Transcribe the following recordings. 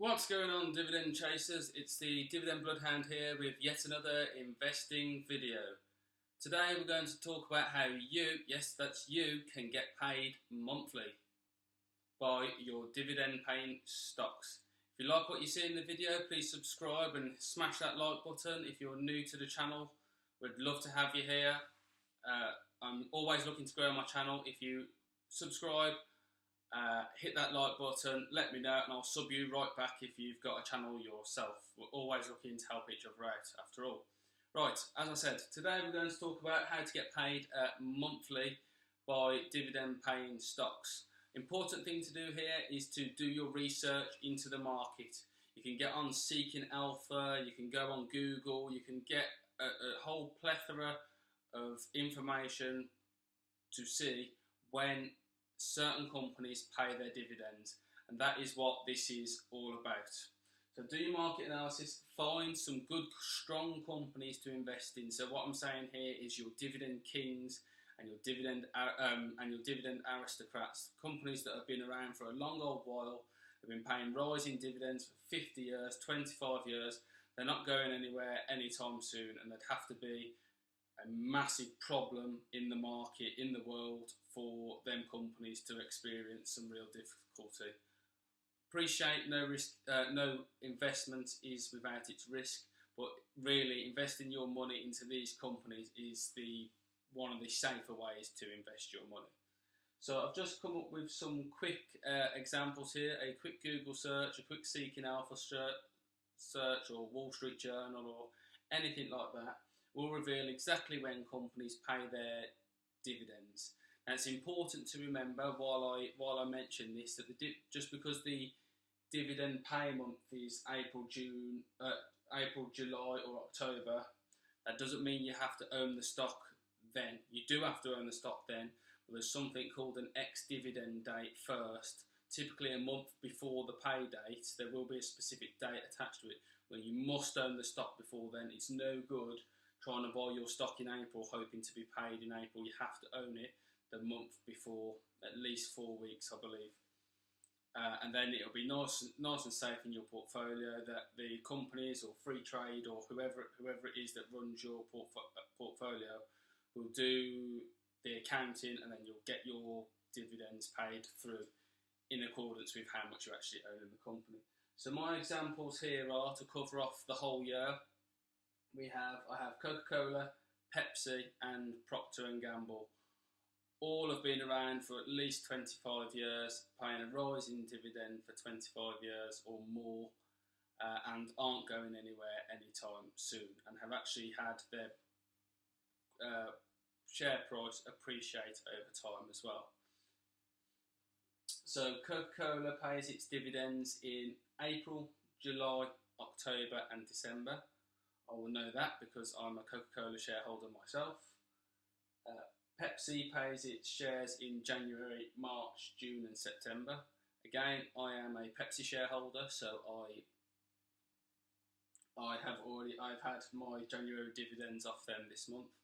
What's going on, dividend chasers? It's the Dividend Bloodhound here with yet another investing video. Today we're going to talk about how you, yes that's you, can get paid monthly by your dividend paying stocks. If you like what you see in the video, please subscribe and smash that like button. If you're new to the channel, we'd love to have you here. I'm always looking to grow my channel. If you subscribe, hit that like button, let me know, and I'll sub you right back if you've got a channel yourself. We're always looking to help each other out, after all. Right, as I said, today we're going to talk about how to get paid monthly by dividend paying stocks. Important thing to do here is to do your research into the market. You can get on Seeking Alpha, you can go on Google, you can get a whole plethora of information to see when certain companies pay their dividends, and that is what this is all about. So do your market analysis, find some good strong companies to invest in. So what I'm saying here is your dividend kings and your dividend aristocrats, companies that have been around for a long old while, have been paying rising dividends for 50 years, 25 years. They're not going anywhere anytime soon, and they'd have to be a massive problem in the market, in the world, for them companies to experience some real difficulty. Appreciate no risk, no investment is without its risk, but really investing your money into these companies is one of the safer ways to invest your money. So I've just come up with some quick examples here, a quick Google search, a quick Seeking Alpha search, or Wall Street Journal, or anything like that will reveal exactly when companies pay their dividends. Now it's important to remember while I mention this that just because the dividend pay month is April, July or October, that doesn't mean you have to own the stock then. You do have to own the stock then, but there's something called an ex-dividend date first. Typically a month before the pay date, there will be a specific date attached to it where you must own the stock before then. It's no good trying to buy your stock in April hoping to be paid in April. You have to own it the month before, at least 4 weeks I believe. And then it'll be nice and safe in your portfolio that the companies or free trade or whoever it is that runs your portfolio will do the accounting, and then you'll get your dividends paid through in accordance with how much you actually own in the company. So my examples here are, to cover off the whole year, I have Coca-Cola, Pepsi and Procter & Gamble. All have been around for at least 25 years, paying a rising dividend for 25 years or more, and aren't going anywhere anytime soon, and have actually had their share price appreciate over time as well. So Coca-Cola pays its dividends in April, July, October and December. I will know that because I'm a Coca-Cola shareholder myself. Pepsi pays its shares in January, March, June and September. Again, I am a Pepsi shareholder, so I've had my January dividends off them this month.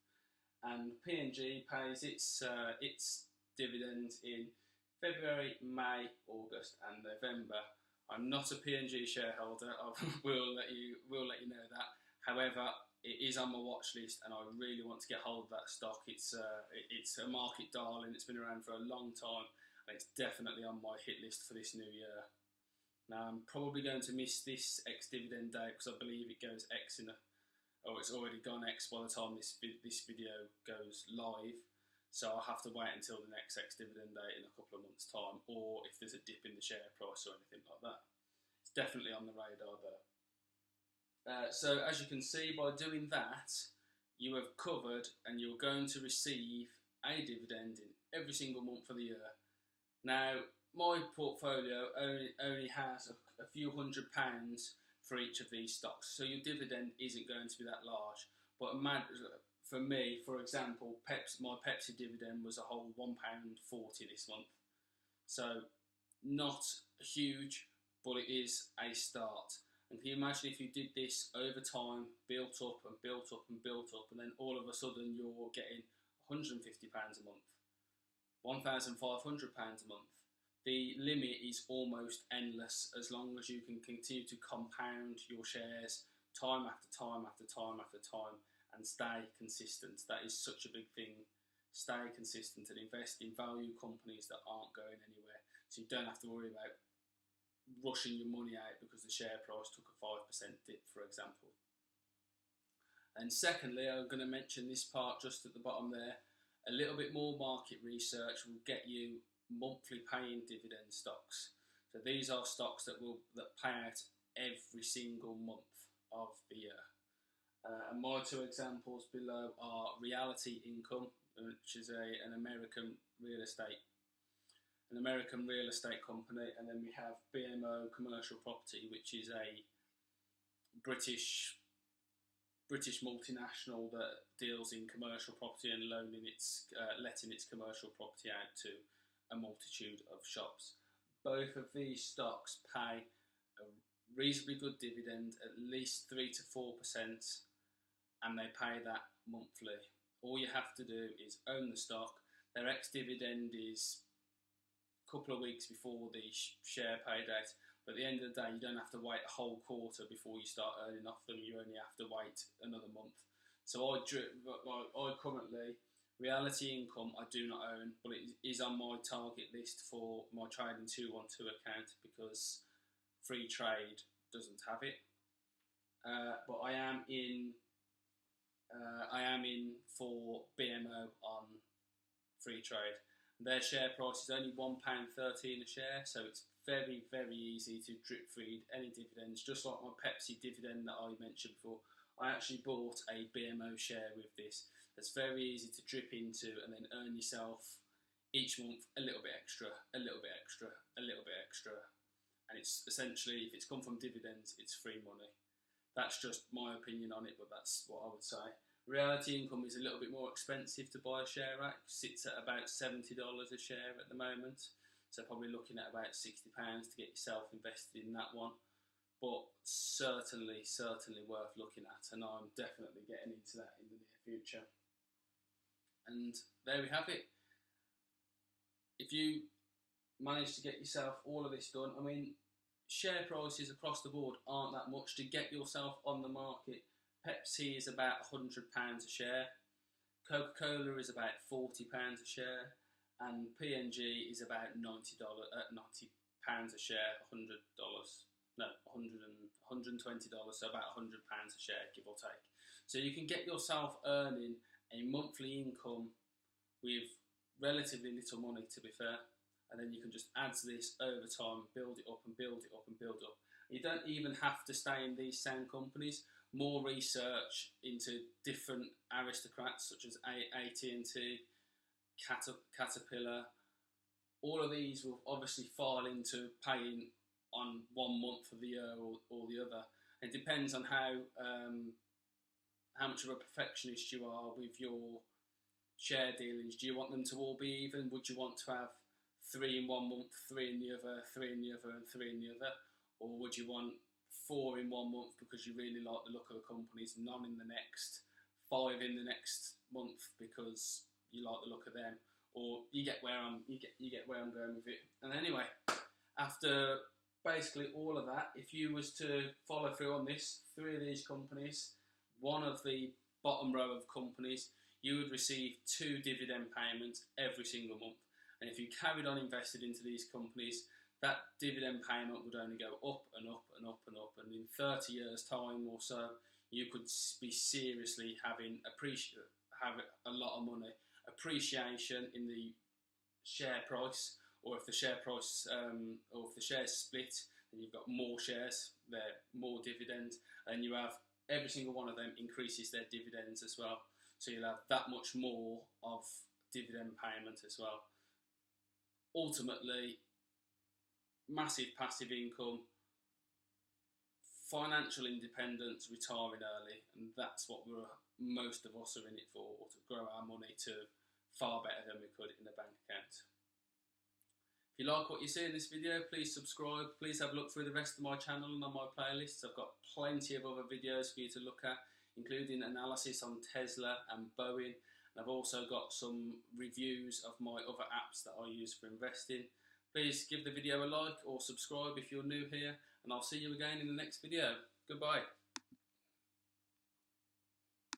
And P&G pays its dividends in February, May, August and November. I'm not a P&G shareholder, we'll let you know that. However, it is on my watch list and I really want to get hold of that stock. It's a market darling, it's been around for a long time, and it's definitely on my hit list for this new year. Now I'm probably going to miss this ex-dividend date because I believe it goes X it's already gone X by the time this video goes live. So I'll have to wait until the next ex-dividend date in a couple of months' time, or if there's a dip in the share price or anything like that. It's definitely on the radar there. So as you can see, by doing that, you have covered and you're going to receive a dividend in every single month of the year. Now, my portfolio only has a few £100 for each of these stocks, so your dividend isn't going to be that large. But for me, for example, my Pepsi dividend was a whole £1.40 this month. So not huge, but it is a start. And can you imagine if you did this over time, built up and built up and built up, and then all of a sudden you're getting £150 a month, £1,500 a month. the limit is almost endless as long as you can continue to compound your shares time after time after time after time and stay consistent. That is such a big thing. Stay consistent and invest in value companies that aren't going anywhere, so you don't have to worry about rushing your money out because the share price took a 5% dip, for example. And secondly, I'm going to mention this part just at the bottom there. A little bit more market research will get you monthly paying dividend stocks. So these are stocks that pay out every single month of the year. And my two examples below are Reality Income, which is an American real estate company, and then we have BMO Commercial Property, which is a British multinational that deals in commercial property and letting its commercial property out to a multitude of shops. Both of these stocks pay a reasonably good dividend, at least 3 to 4%, and they pay that monthly. All you have to do is own the stock. Their ex-dividend is a couple of weeks before the share pay date, but at the end of the day, you don't have to wait a whole quarter before you start earning off them. You only have to wait another month. So I currently, Reality Income I do not own, but it is on my target list for my Trading 212 account because Free Trade doesn't have it. But I am in for BMO on Free Trade. Their share price is only £1.13 a share, so it's very, very easy to drip feed any dividends. Just like my Pepsi dividend that I mentioned before, I actually bought a BMO share with this. It's very easy to drip into and then earn yourself each month a little bit extra, a little bit extra, a little bit extra. And it's essentially, if it's come from dividends, it's free money. That's just my opinion on it, but that's what I would say. Reality Income is a little bit more expensive to buy a share at. It sits at about $70 a share at the moment. So probably looking at about £60 to get yourself invested in that one. But certainly worth looking at, and I'm definitely getting into that in the near future. And there we have it. If you manage to get yourself all of this done, I mean, share prices across the board aren't that much to get yourself on the market. Pepsi is about £100 a share, Coca-Cola is about £40 a share, and P&G is about £90 a share, $120, so about £100 a share, give or take. So you can get yourself earning a monthly income with relatively little money, to be fair, and then you can just add to this over time, build it up and build it up and build it up. You don't even have to stay in these same companies. More research into different aristocrats such as AT&T, Caterpillar, all of these will obviously fall into paying on 1 month of the year or the other. It depends on how much of a perfectionist you are with your share dealings. Do you want them to all be even? Would you want to have 3 in 1 month, 3 in the other, 3 in the other, and 3 in the other? Or would you want 4 in 1 month because you really like the look of the companies, none in the next, 5 in the next month because you like the look of them? Or you get where I'm going with it. And anyway, after basically all of that, if you was to follow through on this, 3 of these companies, one of the bottom row of companies, you would receive 2 dividend payments every single month. And if you carried on invested into these companies, that dividend payment would only go up and up and up and up. And in 30 years' time or so, you could be seriously have a lot of money. Appreciation in the share price, or if the share price, or if the shares split, then you've got more shares, they're more dividend, and you have every single one of them increases their dividends as well. So you'll have that much more of dividend payment as well. Ultimately, massive passive income, financial independence, retiring early, and that's what most of us are in it for, to grow our money to far better than we could in a bank account. If you like what you see in this video, please subscribe. Please have a look through the rest of my channel and on my playlists. I've got plenty of other videos for you to look at, including analysis on Tesla and Boeing. And I've also got some reviews of my other apps that I use for investing. Please give the video a like or subscribe if you're new here, and I'll see you again in the next video. Goodbye.